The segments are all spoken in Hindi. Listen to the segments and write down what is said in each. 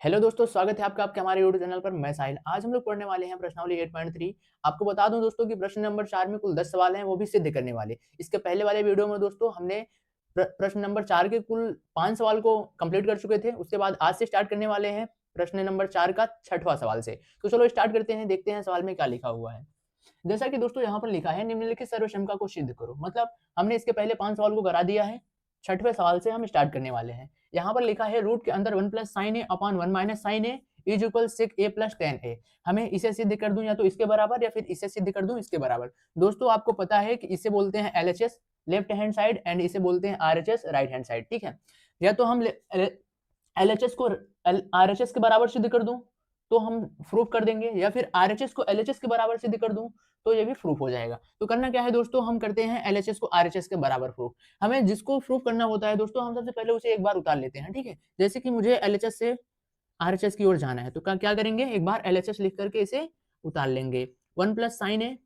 हेलो दोस्तों, स्वागत है आपका आपके हमारे यूट्यूब चैनल पर। मैं साहिल। आज हम लोग पढ़ने वाले हैं प्रश्नावली 8.3। आपको बता दूं दोस्तों कि प्रश्न नंबर 4 में कुल 10 सवाल हैं, वो भी सिद्ध करने वाले। इसके पहले वाले वीडियो में दोस्तों हमने प्रश्न नंबर 4 के कुल 5 सवाल को कंप्लीट कर चुके थे। उसके बाद आज से स्टार्ट करने वाले हैं प्रश्न नंबर 4 का 6वां सवाल से। तो चलो स्टार्ट करते हैं, देखते हैं सवाल में क्या लिखा हुआ है। जैसा कि दोस्तों यहाँ पर लिखा है, निम्नलिखित सर्वक्षमता को सिद्ध करो। मतलब हमने इसके पहले 5 सवाल को करा दिया है। 6वें सवाल से हम स्टार्ट करने वाले हैं। यहाँ पर लिखा है रूट के अंदर 1 plus sine A upon 1 minus sine A is equal sec A plus tan A. हमें इसे सिद्ध कर दूं या तो इसके बराबर या फिर इसे सिद्ध कर दूं इसके बराबर। दोस्तों आपको पता है कि इसे बोलते हैं LHS left hand side and इसे बोलते हैं आरएचएस राइट हैंड साइड। ठीक है, या तो हम एलएचएस को आरएचएस के बराबर सिद्ध कर दूं तो हम प्रूफ कर देंगे, या फिर आरएचएस को एलएचएस के बराबर सिद्ध कर दूं तो ये भी प्रूफ हो जाएगा। तो करना क्या है दोस्तों, हम करते हैं एलएचएस को आरएचएस के बराबर प्रूफ। हमें जिसको प्रूफ करना होता है दोस्तों, हम सबसे पहले उसे एक बार उतार लेते हैं। ठीक है, जैसे कि मुझे एलएचएस से आरएचएस की ओर जाना है तो क्या करेंगे, एक बार एलएचएस लिख करके इसे उतार लेंगे। 1 plus sine A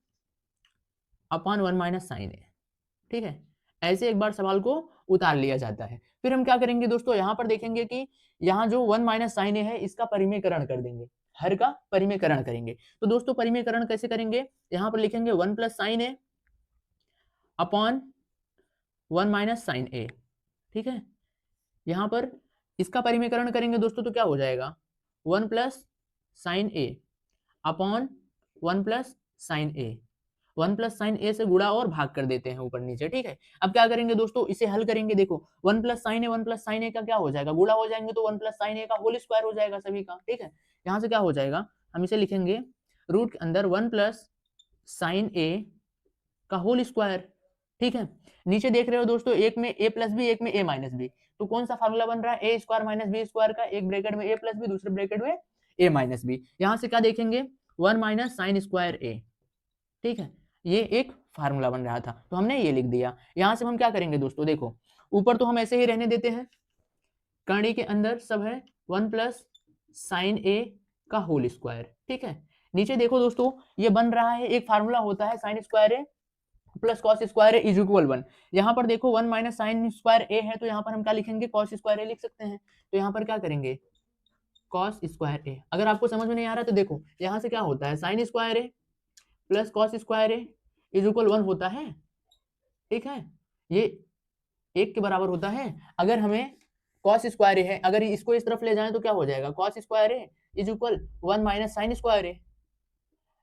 upon 1 minus sine ए। ठीक है, ऐसे एक बार सवाल को उतार लिया जाता है। फिर हम क्या करेंगे दोस्तों, यहाँ पर देखेंगे कि यहाँ जो 1 माइनस साइन ए है इसका परिमेयकरण कर देंगे, हर का परिमेयकरण करेंगे। तो दोस्तों परिमेयकरण कैसे करेंगे, यहाँ पर लिखेंगे 1 plus sine A upon 1 minus sine ए। ठीक है, यहाँ पर इसका परिमेयकरण करेंगे दोस्तों तो क्या हो जाएगा, 1 plus sine A upon 1 plus sine A. 1 plus sine ए से गुणा और भाग कर देते हैं ऊपर नीचे। ठीक है, अब क्या करेंगे दोस्तों, इसे हल करेंगे। देखो 1 प्लस साइन ए 1 प्लस साइन ए का क्या हो जाएगा, गुणा हो जाएंगे तो 1 प्लस साइन ए का होल स्क्वायर हो जाएगा सभी का। ठीक है, यहाँ से क्या हो जाएगा, हम इसे लिखेंगे रूट के अंदर 1 प्लस साइन ए का होल स्क्वायर। ठीक है, नीचे देख रहे हो दोस्तों, एक में ए प्लस बी एक में ए माइनस बी, तो कौन सा फार्मूला बन रहा है, ए स्क्वायर माइनस बी स्क्वायर का। एक ब्रैकेट में ए प्लस बी, दूसरे ब्रैकेट में ए माइनस बी। यहाँ से क्या देखेंगे, 1 माइनस साइन स्क्वायर ए। ठीक है, ये एक फार्मूला बन रहा था तो हमने ये लिख दिया। यहां से हम क्या करेंगे दोस्तों, देखो ऊपर तो हम ऐसे ही रहने देते हैं, कर्ण के अंदर सब है 1 प्लस साइन ए का होल स्क्वायर। ठीक है, नीचे देखो दोस्तों, ये बन रहा है, एक फार्मूला होता है sign square A plus cos square A is equal 1। यहाँ पर देखो 1 माइनस साइन स्क्वायर ए है तो यहाँ पर हम क्या लिखेंगे, कॉस स्क्वायर ए लिख सकते हैं। तो यहाँ पर क्या करेंगे, कॉस स्क्वायर ए। अगर आपको समझ में नहीं आ रहा तो देखो यहाँ से क्या होता है, sign square A plus cos square A is equal 1 होता है। ठीक है, ये 1 के बराबर होता है। अगर हमें कॉस स्क्वायर ए है, अगर इसको इस तरफ ले जाएं तो क्या हो जाएगा, cos square A is equal 1 minus sine square A.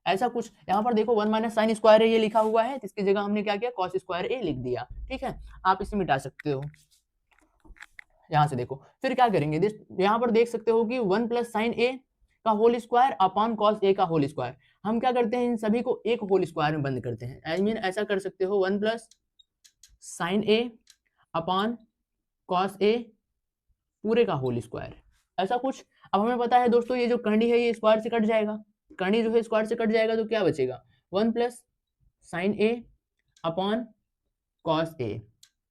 ऐसा कुछ यहाँ पर देखो 1 माइनस साइन स्क्वायर ए ये लिखा हुआ है, इसकी जगह हमने क्या किया, कॉस स्क्वायर ए लिख दिया। ठीक है, आप इसे मिटा सकते हो। यहाँ से देखो फिर क्या करेंगे, यहाँ पर देख सकते हो कि 1 प्लस साइन ए का whole square upon cos A का होल स्क्वायर। हम क्या करते हैं, इन सभी को एक होल स्क्वायर में बंद करते हैं। आई मीन ऐसा कर सकते हो 1 plus sine A upon cos A पूरे का होल स्क्वायर, ऐसा कुछ। अब हमें पता है दोस्तों, ये जो कर्णी है ये स्क्वायर से कट जाएगा, कर्णी जो है स्क्वायर से कट जाएगा तो क्या बचेगा, 1 plus sine A upon cos A,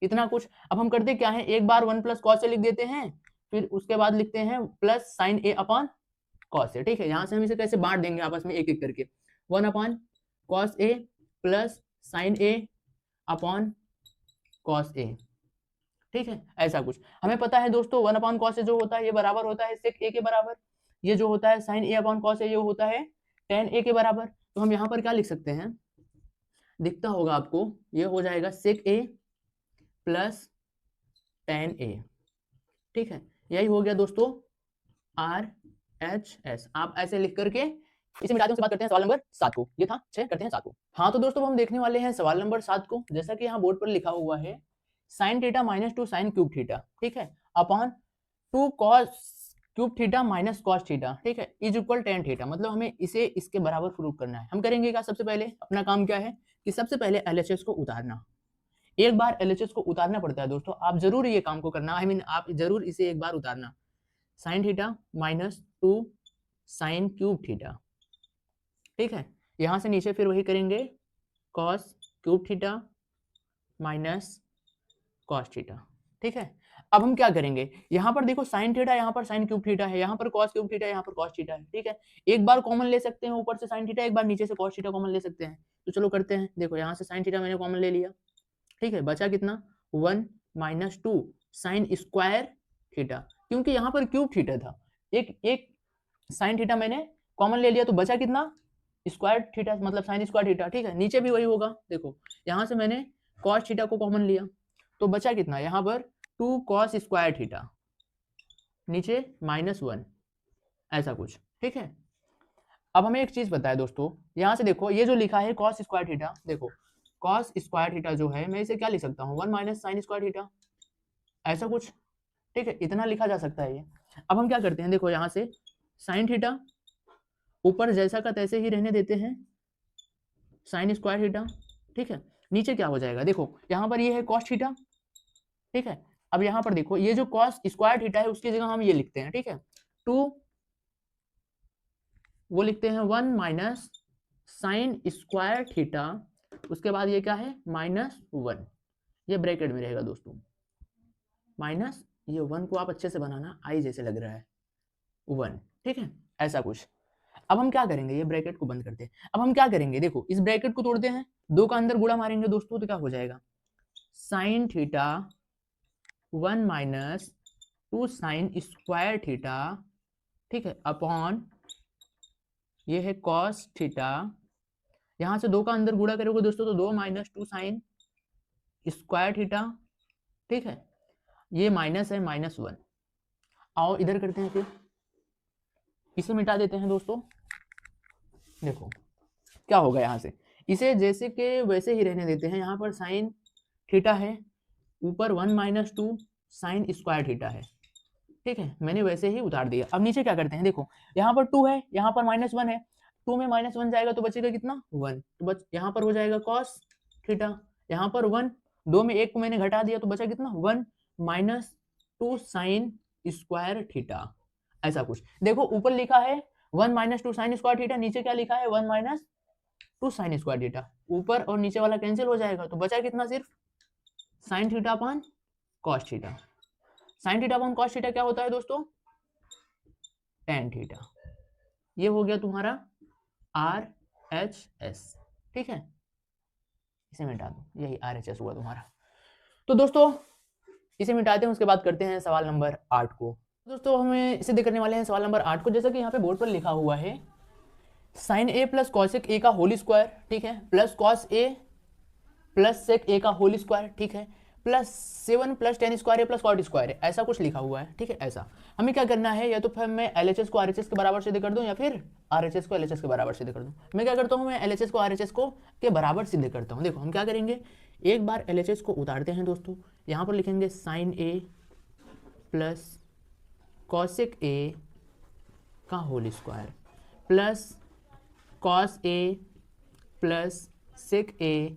इतना कुछ। अब हम करते क्या है, एक बार 1 प्लस कॉस ए लिख देते हैं, फिर उसके बाद लिखते हैं plus sine A upon cos A. ठीक है, यहां से हम इसे कैसे बांट देंगे आपस में एक एक करके, 1 upon cos A plus sine A upon cos A. ठीक है, ऐसा कुछ हमें पता है दोस्तों, 1 अपॉन कॉस ए जो होता है ये बराबर होता है सेक ए के बराबर। ये जो होता है sine A upon cos A ये होता है टेन ए के बराबर। तो हम यहाँ पर क्या लिख सकते हैं, दिखता होगा आपको, ये हो जाएगा सेक ए प्लस टेन ए। ठीक है, यही हो गया दोस्तों आर एच एस। आप ऐसे लिख करके इसे मिटाते हैं, बात करते हैं सवाल नंबर 7 को। ये था 6, करते हैं 7 को। हाँ तो दोस्तों हम देखने वाले हैं सवाल नंबर 7 को। जैसा कि यहाँ बोर्ड पर लिखा हुआ है, sine theta minus 2 sine cube theta, ठीक है, upon 2 cos cube theta minus cos theta, ठीक है, इज इक्वल टेन थीटा। मतलब हमें इसे इसके बराबर प्रूव करना है। हम करेंगे क्या, सबसे पहले अपना काम क्या है कि सबसे पहले एलएचएस को उतारना। एक बार एलएचएस को उतारना पड़ता है दोस्तों, आप जरूर ये काम को करना, आई मीन आप जरूर इसे एक बार उतारना। Sine theta minus 2 sine cube theta, ठीक है, यहां से नीचे फिर वही करेंगे cos cube theta minus cos theta. ठीक है, अब हम क्या करेंगे, यहां पर देखो साइन थीटा, यहां पर साइन क्यूब थीटा है, यहां पर कॉस क्यूब थीटा, यहां पर कॉस थीटा है। ठीक है, एक बार कॉमन ले सकते हैं ऊपर से साइन थीटा, एक बार नीचे से कॉस थीटा कॉमन ले सकते हैं। तो चलो करते हैं, देखो यहां से साइन थीटा मैंने कॉमन ले लिया। ठीक है, बचा कितना, 1 माइनस 2 साइन स्क्वायर थीटा, क्योंकि यहाँ पर क्यूब थीटा था, एक एक साइन थीटा मैंने कॉमन ले लिया तो बचा कितना, स्क्वायर थीटा, मतलब साइन स्क्वायर थीटा, ठीक है। नीचे भी वही होगा, देखो यहाँ से मैंने कॉस थीटा को कॉमन लिया तो बचा कितना, यहाँ पर 2 कॉस स्क्वायर थीटा, नीचे -1, ऐसा कुछ, ठीक है। अब हमें एक चीज बताया दोस्तों, यहाँ से देखो ये जो लिखा है कॉस स्क्वायर थीटा, देखो कॉस स्क्वायर थीटा जो है मैं इसे क्या लिख सकता हूँ, 1 माइनस साइन स्क्वायर थीटा, ऐसा कुछ, ठीक है, इतना लिखा जा सकता है ये। अब हम क्या करते हैं, देखो यहाँ से साइन थीटा ऊपर जैसा का तैसे ही रहने देते हैं, साइन स्क्वायर थीटा, ठीक है। नीचे क्या हो जाएगा, देखो यहाँ पर ये है कॉस थीटा, ठीक है। अब यहाँ पर देखो ये जो कॉस स्क्वायर थीटा है उसकी जगह हम ये लिखते हैं, ठीक है, 2 वो लिखते हैं 1 माइनस साइन स्क्वायर थीटा, उसके बाद ये क्या है -1, ये ब्रैकेट में रहेगा दोस्तों, माइनस ये 1 को आप अच्छे से बनाना, आई जैसे लग रहा है 1, ठीक है, ऐसा कुछ। अब हम क्या करेंगे, ये ब्रैकेट को बंद करते हैं। अब हम क्या करेंगे, देखो इस ब्रैकेट को तोड़ते हैं, 2 का अंदर गुणा मारेंगे दोस्तों तो क्या हो जाएगा, sine theta 1 minus 2 sine square theta, ठीक है, अपॉन ये है कॉस थीटा, यहाँ से 2 का अंदर गुणा करोगे दोस्तों तो 2 माइनस 2 साइन स्क्वायर थीटा, ठीक है, ये माइनस है -1। आओ इधर करते हैं, फिर इसे मिटा देते हैं दोस्तों, देखो क्या होगा, यहाँ से इसे जैसे के वैसे ही रहने देते हैं, यहाँ पर साइन थीटा है, ऊपर 1 माइनस 2 साइन स्क्वायर थीटा है, ठीक है, मैंने वैसे ही उतार दिया। अब नीचे क्या करते हैं, देखो यहाँ पर 2 है, यहाँ पर -1 है, 2 में -1 जाएगा तो बचेगा कितना 1, तो बच यहाँ पर हो जाएगा कॉस थीटा, यहाँ पर 1, 2 में 1 को मैंने घटा दिया तो बचा कितना 1 माइनस 2 साइन स्क्वायर थीटा, ऐसा कुछ। देखो ऊपर लिखा है 1 माइनस 2 साइन स्क्वायर थीटा, नीचे क्या लिखा है 1 माइनस 2 साइन स्क्वायर थीटा, ऊपर और नीचे वाला कैंसिल हो जाएगा तो बचा कितना, सिर्फ sine theta upon cos theta. Sine theta upon cos theta क्या होता है दोस्तों, टेन थीटा। ये हो गया तुम्हारा RHS, ठीक है, इसे मिटा दो, यही RHS हुआ तुम्हारा। तो दोस्तों इसे मिटाते हैं, उसके बाद करते हैं सवाल नंबर 8 को। दोस्तों हमें सिद्ध करने वाले हैं सवाल नंबर 8 को, जैसा कि यहाँ पे बोर्ड पर लिखा हुआ है sine A plus cosec A का होल स्क्वायर, ठीक है, plus cos A plus sec A का होल स्क्वायर, ठीक है, plus 7 plus ten square A plus cot square है, ऐसा कुछ लिखा हुआ है, ठीक है। ऐसा हमें क्या करना है, या तो फिर मैं LHS को RHS के बराबर सिद्ध कर दूं या फिर RHS को LHS के बराबर सिद्ध कर दूं। मैं क्या करता हूं, मैं LHS को RHS को के बराबर सिद्ध करता हूं। देखो हम क्या करेंगे, एक बार LHS को उतारते हैं दोस्तों, यहाँ पर लिखेंगे sine A plus cosec A का whole square plus cos A plus sec A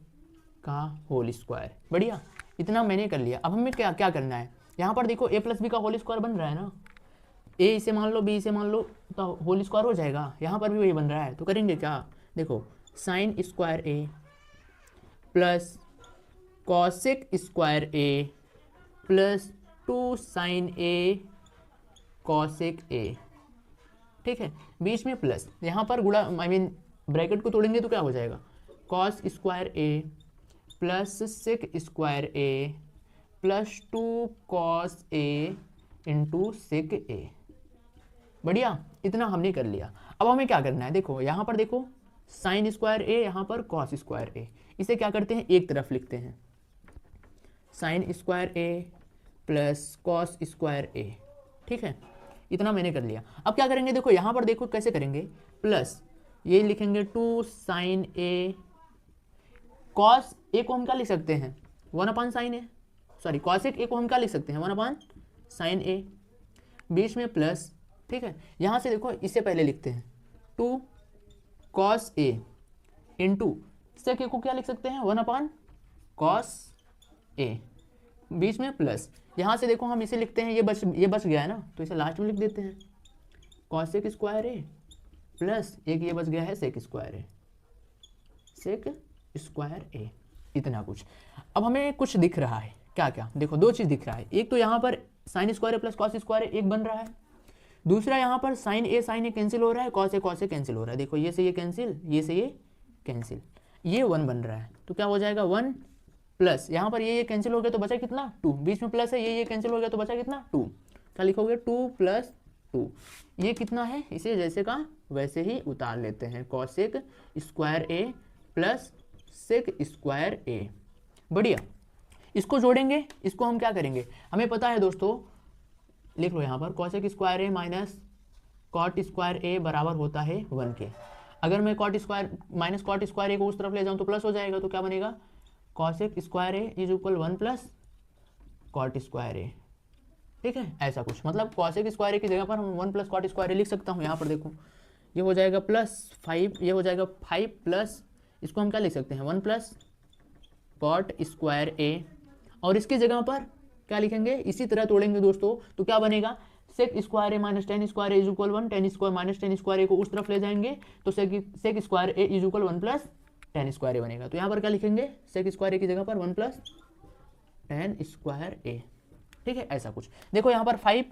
का होल स्क्वायर। बढ़िया, इतना मैंने कर लिया। अब हमें क्या क्या करना है, यहाँ पर देखो a प्लस बी का होल स्क्वायर बन रहा है ना, a इसे मान लो b इसे मान लो तो होल स्क्वायर हो जाएगा, यहाँ पर भी वही बन रहा है। तो करेंगे क्या, देखो sine square a plus cosec square a plus 2 sine a cosec a, ठीक है, बीच में प्लस, यहाँ पर गुणा ब्रैकेट को तोड़ेंगे तो क्या हो जाएगा, cos square a plus sec square A plus 2 cos A into sec A. बढ़िया, इतना हमने कर लिया। अब हमें क्या करना है, देखो यहाँ पर देखो साइन स्क्वायर ए, यहाँ पर कॉस स्क्वायर ए, इसे क्या करते हैं एक तरफ लिखते हैं, sign square A plus cos square A, ठीक है, इतना मैंने कर लिया। अब क्या करेंगे, देखो यहाँ पर देखो कैसे करेंगे, प्लस ये लिखेंगे 2 साइन ए, कॉस ए को हम क्या लिख सकते हैं 1 अपॉन साइन ए, सॉरी कॉसेक ए को हम क्या लिख सकते हैं 1 अपॉन साइन ए, बीच में प्लस, ठीक है। यहाँ से देखो इससे पहले लिखते हैं 2 कॉस ए इंटू सेक ए को क्या लिख सकते हैं 1 अपॉन कॉस ए, बीच में प्लस। यहाँ से देखो हम इसे लिखते हैं, ये बच गया है ना, तो इसे लास्ट में लिख देते हैं कॉसेक स्क्वायर ए प्लस एक ये बच गया है सेक स्क्वायर ए, सेक स्क्वायर ए, इतना कुछ। अब हमें कुछ दिख रहा है, क्या क्या, देखो दो चीज़ दिख रहा है, एक तो यहाँ पर sign square A plus cos square ए एक बन रहा है, दूसरा यहाँ पर साइन ए कैंसिल हो रहा है, कॉस ए कैंसिल हो रहा है, देखो ये से ये कैंसिल, ये से ये कैंसिल, ये 1 बन रहा है, तो क्या हो जाएगा 1 प्लस यहाँ पर ये कैंसिल हो गया तो बचा कितना 2, बीच में प्लस है, ये कैंसिल हो गया तो बचा कितना 2, क्या लिखोगे 2 प्लस 2। ये कितना है, इसे जैसे का वैसे ही उतार लेते हैं, cosec square A plus sec square ए। बढ़िया, इसको जोड़ेंगे, इसको हम क्या करेंगे, हमें पता है दोस्तों, लिख लो यहाँ पर cosec square A minus cot square A बराबर होता है 1 के। अगर मैं cot square minus cot square A को उस तरफ ले जाऊँ तो प्लस हो जाएगा, तो क्या बनेगा, cosec square A is equal 1 plus cot square A. ठीक है, ऐसा कुछ, मतलब कॉसेक स्क्वायर ए की जगह पर हम 1 प्लस कॉट स्क्वायर ए लिख सकता हूँ। यहाँ पर देखो ये हो जाएगा +5, ये हो जाएगा 5 प्लस, इसको हम क्या लिख सकते हैं 1 प्लस कॉट स्क्वायर ए, और इसकी जगह पर क्या लिखेंगे, इसी तरह तोड़ेंगे दोस्तों, तो क्या बनेगा, sec square A minus tan square A is equal 1, tan square minus tan square A को उस तरफ ले जाएंगे तो sec square A is equal 1 plus ten square A बनेगा। तो यहाँ पर क्या लिखेंगे, सेक स्क्वायर ए की जगह पर 1 प्लस टेन स्क्वायर ए। ठीक है, ऐसा कुछ। देखो यहाँ पर 5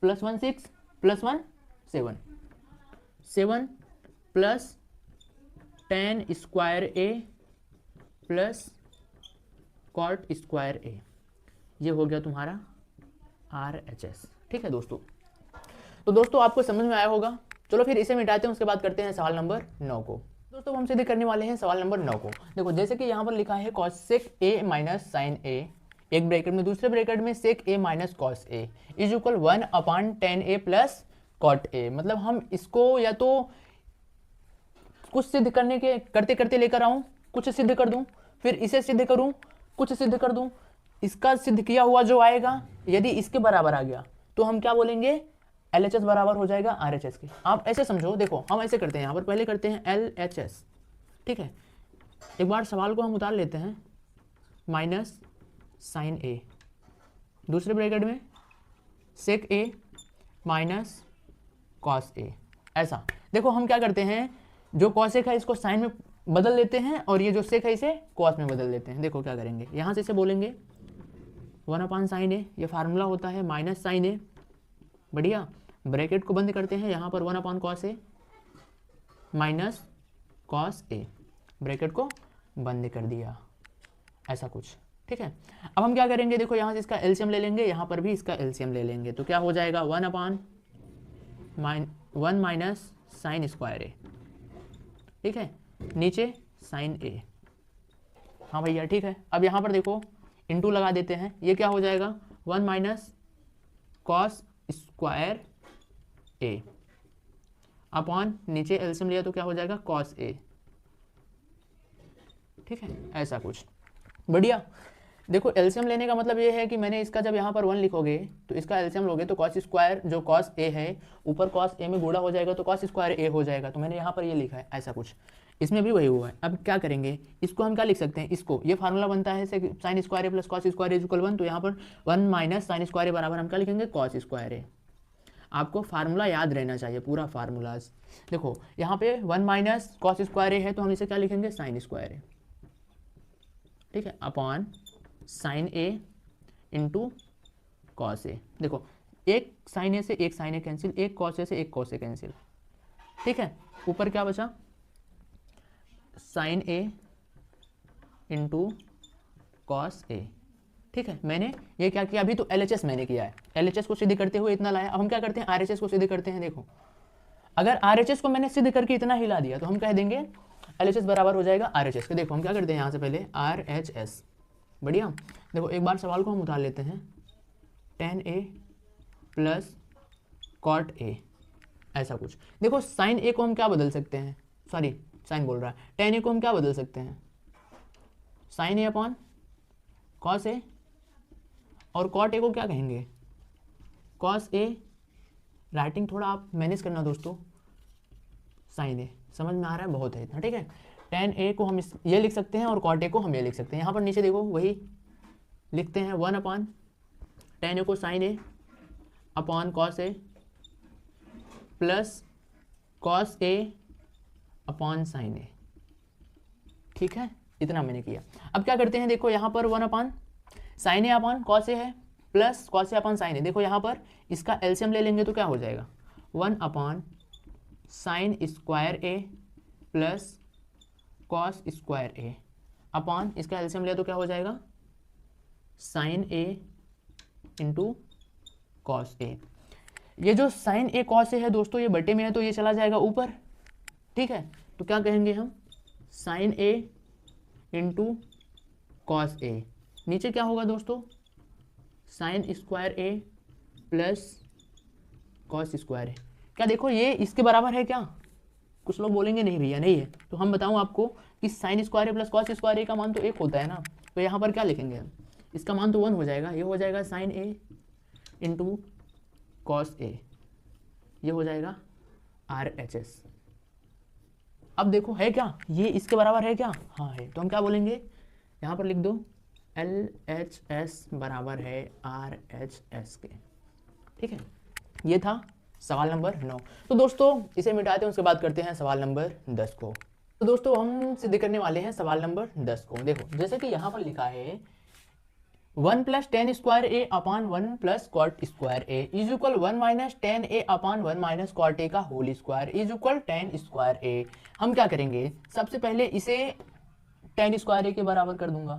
plus 1 6 plus 1 7, 7 plus ten square A plus cot square A, ये हो गया तुम्हारा RHS। ठीक है दोस्तों, तो दोस्तों आपको समझ में आया होगा। चलो फिर इसे मिटाते हैं, उसके बाद करते हैं सवाल नंबर 9 को। दोस्तों हम सीधे करने वाले हैं सवाल नंबर 9 को। देखो जैसे कि यहाँ पर लिखा है cosec A minus sine A, एक ब्रैकेट में, दूसरे ब्रैकेट में sec A minus cos A is equal 1/10a plus cot A. मतलब हम इसको या तो कुछ सिद्ध करने के करते करते लेकर आऊँ, कुछ सिद्ध कर दूँ, फिर इसे सिद्ध करूँ, कुछ सिद्ध कर दूँ। इसका सिद्ध किया हुआ जो आएगा, यदि इसके बराबर आ गया तो हम क्या बोलेंगे, LHS बराबर हो जाएगा RHS के। आप ऐसे समझो, देखो हम ऐसे करते हैं, यहाँ पर पहले करते हैं LHS। ठीक है, एक बार सवाल को हम उतार लेते हैं, माइनस साइन ए, दूसरे ब्रैकेट में सेक ए माइनस कॉस ए। ऐसा देखो हम क्या करते हैं, जो कॉसेक है इसको साइन में बदल लेते हैं और ये जो सेक है इसे कॉस में बदल लेते हैं। देखो क्या करेंगे, यहाँ से इसे बोलेंगे 1/sin ए, ये फार्मूला होता है माइनस साइन ए। बढ़िया, ब्रैकेट को बंद करते हैं, यहाँ पर 1/cos ए माइनस कॉस ए, ब्रैकेट को बंद कर दिया, ऐसा कुछ। ठीक है, अब हम क्या करेंगे, देखो यहाँ से इसका एलसीएम ले लेंगे, यहाँ पर भी इसका एलसीएम ले लेंगे, तो क्या हो जाएगा 1 माइनस साइन स्क्वायर ए। ठीक है, नीचे साइन ए। हाँ भैया ठीक है, अब यहाँ पर देखो इंटू लगा देते हैं, ये क्या हो जाएगा 1 minus cos square A upon नीचे एलसीएम लिया तो क्या हो जाएगा कॉस ए। ठीक है, ऐसा कुछ। बढ़िया, देखो एलसीएम लेने का मतलब ये है कि मैंने इसका जब यहाँ पर 1 लिखोगे तो इसका एलसीएम लोगे तो कॉस स्क्वायर जो कॉस ए है ऊपर कॉस ए में गुणा हो जाएगा तो कॉस स्क्वायर ए हो जाएगा, तो मैंने यहाँ पर ये लिखा है, ऐसा कुछ। इसमें भी वही हुआ है। अब क्या करेंगे, इसको हम क्या लिख सकते हैं, इसको ये फार्मूला बनता है sign square A plus cos square is equal 1, तो यहाँ पर 1 माइनस साइन स्क्वायर ए बराबर हम क्या लिखेंगे कॉस स्क्वायर ए। आपको फार्मूला याद रहना चाहिए, पूरा फार्मूलाज। देखो यहाँ पे 1 माइनस कॉस स्क्वायर ए है तो हम इसे क्या लिखेंगे साइन स्क्वायर ए। ठीक है, upon sine A into cos A. देखो एक साइन ए से एक साइन ए कैंसिल, एक कॉस ए से एक कॉस ए कैंसिल। ठीक है, ऊपर क्या बचा sign A into cos A. ठीक है, मैंने ये क्या किया, अभी तो LHS मैंने किया है, LHS को सिद्ध करते हुए इतना लाया। अब हम क्या करते हैं RHS को सिद्ध करते हैं। देखो अगर RHS को मैंने सिद्ध करके इतना हिला दिया तो हम कह देंगे LHS बराबर हो जाएगा RHS के। देखो हम क्या करते हैं, यहाँ से पहले RHS। बढ़िया, देखो एक बार सवाल को हम उतार लेते हैं, tan A plus cot A, ऐसा कुछ। देखो साइन ए को हम क्या बदल सकते हैं, सॉरी साइन बोल रहा है, tan A को हम क्या बदल सकते हैं, sign A upon cos A, और कॉट ए को क्या कहेंगे कॉस ए। राइटिंग थोड़ा आप मैनेज करना दोस्तों, साइन ए समझ में आ रहा है, बहुत है इतना। ठीक है, tan ए को हम ये लिख सकते हैं और कॉट ए को हम ये लिख सकते हैं। यहाँ पर नीचे देखो वही लिखते हैं 1 अपॉन tan ए को sign A upon cos A plus cos A upon sine ए। ठीक है, इतना मैंने किया। अब क्या करते हैं, देखो यहाँ पर 1 upon sine A upon cos A है प्लस कॉस ए अपॉन साइन ए। देखो यहाँ पर इसका एलसीएम ले लेंगे तो क्या हो जाएगा 1 upon sine square A plus cos square A upon इसका एलसीएम लिया तो क्या हो जाएगा sign A into cos A. ये जो साइन ए कॉस ए है दोस्तों, ये बटे में है तो ये चला जाएगा ऊपर, ठीक है। तो क्या कहेंगे हम, sign A into cos A, नीचे क्या होगा दोस्तों, sign square A plus cos square ए। क्या देखो ये इसके बराबर है क्या, कुछ लोग बोलेंगे नहीं भैया नहीं है, तो हम बताऊं आपको कि sign square A plus cos square ए का मान तो एक होता है ना, तो यहाँ पर क्या लिखेंगे हम, इसका मान तो 1 हो जाएगा, ये हो जाएगा sign A into cos A, ये हो जाएगा RHS। अब देखो है क्या, ये इसके बराबर है क्या, हाँ है, तो हम क्या बोलेंगे, यहाँ पर लिख दो LHS बराबर है RHS के, ठीक है। ये था सवाल नंबर 9। तो दोस्तों इसे मिटाते हैं, उसके बाद करते हैं सवाल नंबर 10 को। तो दोस्तों हम सिद्ध करने वाले हैं सवाल नंबर 10 को। देखो जैसे कि यहाँ पर लिखा है 1 plus ten square A upon 1 plus cot square A is equal 1 minus tan A upon 1 minus cot A का whole square is equal 10 square A. हम क्या करेंगे, सबसे पहले इसे 10 स्क्वायर ए के बराबर कर दूंगा,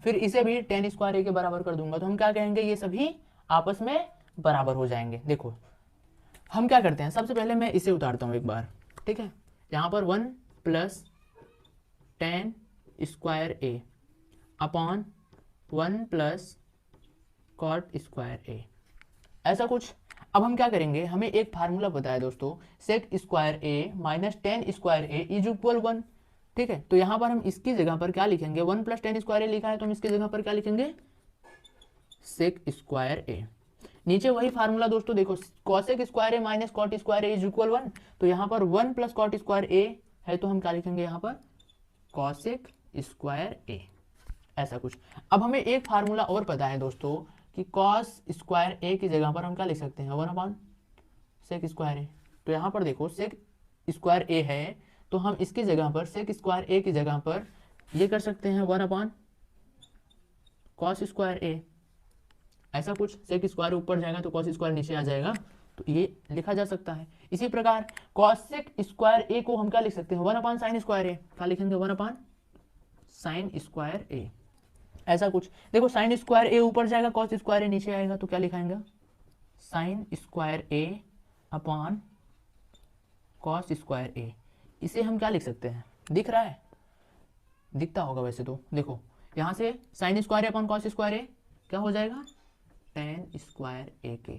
फिर इसे भी 10 स्क्वायर ए के बराबर कर दूंगा, तो हम क्या कहेंगे, ये सभी आपस में बराबर हो जाएंगे। देखो हम क्या करते हैं, सबसे पहले मैं इसे उतारता हूँ एक बार, ठीक है। यहाँ पर 1 plus 10 square A upon 1 plus cot square A, ऐसा कुछ। अब हम क्या करेंगे, हमें एक फार्मूला पता है दोस्तों, sec square A minus 10 square A is equal 1, ठीक है। तो यहाँ पर हम इसकी जगह पर क्या लिखेंगे, 1 प्लस 10 स्क्वायर ए लिखा है तो हम इसकी जगह पर क्या लिखेंगे, सेक स्क्वायर ए। नीचे वही फार्मूला दोस्तों, देखो cosec square A minus cot square A is equal 1, तो यहाँ पर 1 प्लस कॉट स्क्वायर ए है तो हम क्या लिखेंगे यहाँ पर कॉसेक स्क्वायर ए, ऐसा कुछ। अब हमें एक फार्मूला और पता है दोस्तों कि कॉस स्क्वायर ए की जगह पर हम क्या लिख सकते हैं, 1 अपॉन सेक स्क्वायर ए। तो यहाँ पर देखो सेक स्क्वायर ए है तो हम इसकी जगह पर सेक स्क्वायर ए की जगह पर ये कर सकते हैं 1 अपॉन कॉस स्क्वायर ए, ऐसा कुछ। सेक स्क्वायर ऊपर जाएगा तो कॉस स्क्वायर नीचे आ जाएगा, तो ये लिखा जा सकता है। इसी प्रकार कॉसेक स्क्वायर ए को हम क्या लिख सकते हैं, 1 अपॉन साइन स्क्वायर ए, क्या लिखेंगे 1 अपॉन साइन स्क्वायर ए, ऐसा कुछ। देखो साइन स्क्वायर ए ऊपर जाएगा कॉस स्क्वायर ए नीचे आएगा, तो क्या लिखाएंगे sign square A upon cos square ए। इसे हम क्या लिख सकते हैं, दिख रहा है, दिखता होगा वैसे तो। देखो यहाँ से sign square A upon cos square ए क्या हो जाएगा, टेन स्क्वायर ए के,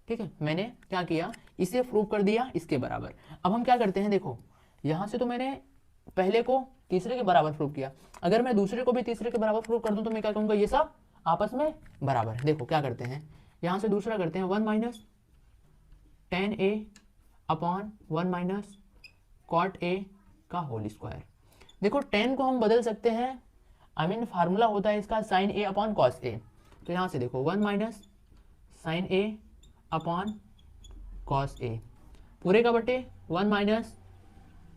ठीक है। मैंने क्या किया, इसे प्रूव कर दिया इसके बराबर। अब हम क्या करते हैं, देखो यहाँ से तो मैंने पहले को तीसरे के बराबर प्रूव किया, अगर मैं दूसरे को भी तीसरे के बराबर प्रूव कर दूं तो मैं क्या कहूँगा, ये सब आपस में बराबर है। देखो क्या करते हैं, यहाँ से दूसरा करते हैं 1 minus 10a upon 1 minus cot A का होल स्क्वायर। देखो 10 को हम बदल सकते हैं, आई मीन फार्मूला होता है इसका sign A upon cos A, तो यहाँ से देखो 1 minus sine A upon cos A, पूरे का बटे 1 माइनस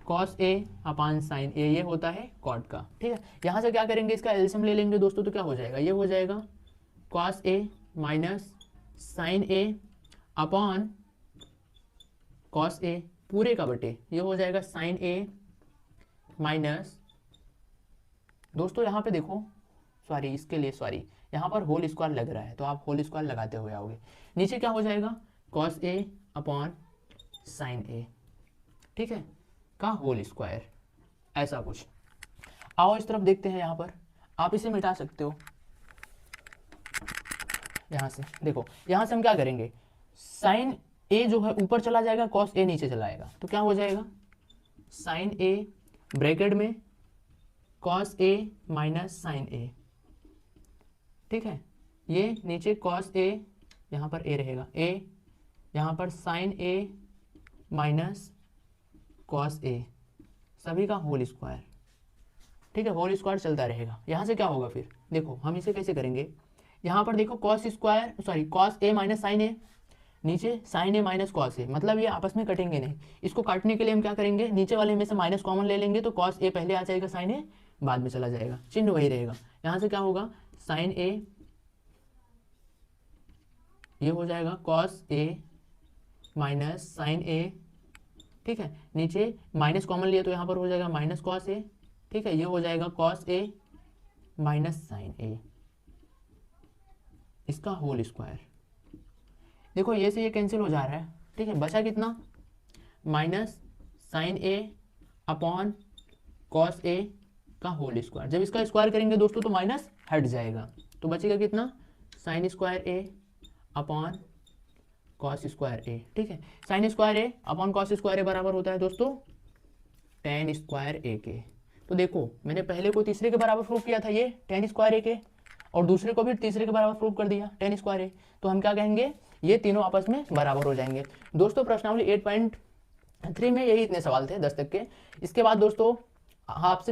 कॉस ए अपॉन साइन ए, ये होता है कॉट का, ठीक है। यहाँ से क्या करेंगे, इसका एलसीएम ले लेंगे दोस्तों, तो क्या हो जाएगा, ये हो जाएगा cos A minus sine A upon cos A, पूरे का बटे ये हो जाएगा साइन ए माइनस, दोस्तों यहाँ पे देखो सॉरी इसके लिए सॉरी, यहाँ पर होल स्क्वायर लग रहा है तो आप होल स्क्वायर लगाते हुए आओगे, नीचे क्या हो जाएगा कॉस ए अपॉन साइन ए, ठीक है, का होल स्क्वायर, ऐसा कुछ। आओ इस तरफ देखते हैं, यहाँ पर आप इसे मिटा सकते हो यहाँ से। देखो यहाँ से हम क्या करेंगे, साइन ए जो है ऊपर चला जाएगा, कॉस ए नीचे चला आएगा, तो क्या हो जाएगा साइन ए ब्रैकेट में कॉस ए माइनस साइन ए, ठीक है। ये नीचे कॉस ए, यहाँ पर ए रहेगा ए, यहाँ पर साइन ए माइनस कॉस ए, सभी का होल स्क्वायर, ठीक है, होल स्क्वायर चलता रहेगा। यहाँ से क्या होगा फिर, देखो हम इसे कैसे करेंगे, यहाँ पर देखो cos square sorry cos A minus sine ए, नीचे साइन ए माइनस कॉस ए, मतलब ये आपस में कटेंगे नहीं। इसको काटने के लिए हम क्या करेंगे, नीचे वाले में से माइनस कॉमन ले लेंगे, तो कॉस ए पहले आ जाएगा, साइन ए बाद में चला जाएगा, चिन्ह वही रहेगा। यहाँ से क्या होगा साइन ए, ये हो जाएगा कॉस ए माइनस साइन ए, ठीक है, नीचे माइनस कॉमन लिया तो यहाँ पर हो जाएगा माइनस कॉस ए, ठीक है, ये हो जाएगा कॉस ए माइनस साइन ए, इसका होल स्क्वायर। देखो ये से ये कैंसिल हो जा रहा है, ठीक है, बचा कितना, minus sine A upon cos A का होल स्क्वायर। जब इसका स्क्वायर करेंगे दोस्तों तो माइनस हट जाएगा, तो बचेगा कितना, sign square A upon cos square A, ठीक है। Sign square A upon cos square A बराबर होता है दोस्तों टेन स्क्वायर ए के। तो देखो मैंने पहले को तीसरे के बराबर प्रूव किया था ये टेन स्क्वायर ए के, और दूसरे को भी तीसरे के बराबर प्रूव कर दिया टेन स्क्वायर ए, तो हम क्या कहेंगे, ये तीनों आपस में बराबर हो जाएंगे। दोस्तों प्रश्नावली 8.3 में यही इतने सवाल थे 10 तक के। इसके बाद दोस्तों आपसे